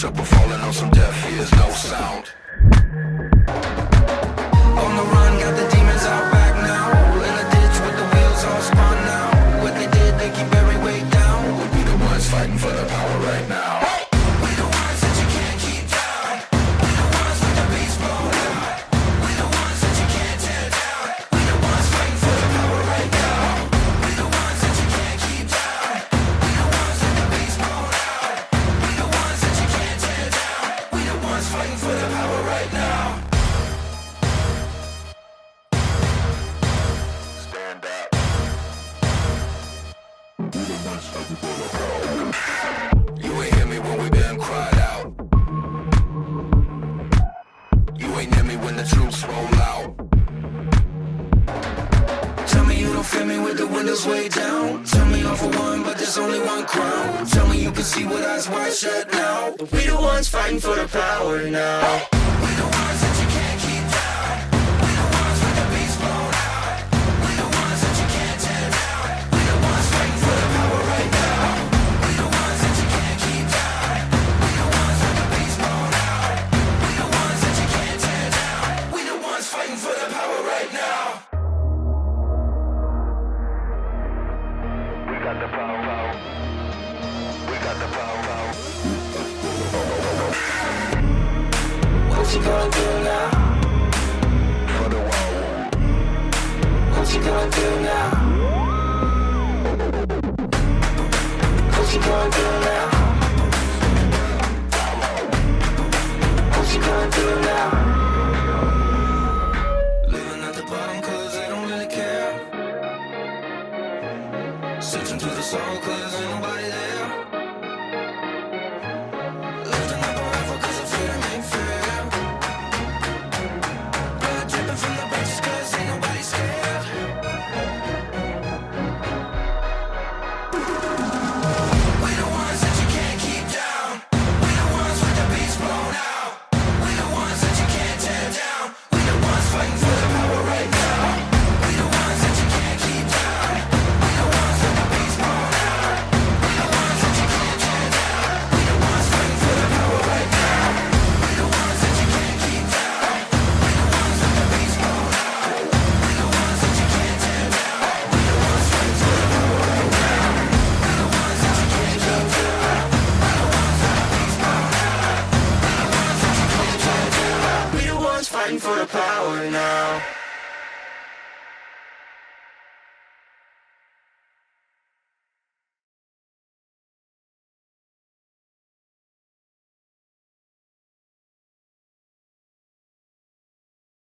Took a falling on some deaf ears, no sound. On the run, got the demons out back now. In a ditch with the wheels all spun now. What they did, they keep every weight down. We'll be the ones fighting for the power right now. We the ones that you can't keep down. We the ones with the beats blown out. We the ones that you can't tear down. We the ones fighting for the power right now. We the ones that you can't keep down. We the ones with the beats blown out. We the ones that you can't tear down. We the ones fighting for the power right now. Stand up. You ain't hear me when we been cried out. You ain't hear me when the troops roll out. Tell me you don't feel me with the windows way down. Tell me all for one, but there's only one crown. Tell me you can see with eyes wide shut now. We the ones fighting for the power now. We the ones that you can't keep down. We the ones with the beats blown out. We the ones that you can't tear down. We the ones fighting for the power right now. We the ones that you can't keep down. We the ones with the beats blown out. We the ones that you can't tear down. We the ones fighting for the power right now. We got the power. We got the power. What you gonna do now? For the world. What you gonna do now? What you gonna do now? What you gonna do now? Living at the bottom cause they don't really care. Searching through the soul cause ain't nobody there. Lifting up a rifle cause the freedom ain't fair. Blood dripping from the branches cause ain't nobody scared. We the ones that you can't keep down. We the ones with the beats blown out. We the ones that you can't tear down. We the ones fighting for the power right now. We the ones that you can't keep down. We the ones with the beats blown out. We the ones that you can't tear down. We the ones fighting for the power right now. We the ones that you can't keep down. We the ones with the beats blown out. We the ones that you can't tear down. We the ones fighting for the power right now. We the ones that you can't keep down. We the ones with the beats blown out. We the ones that you can't tear down. We the ones fighting for the power now.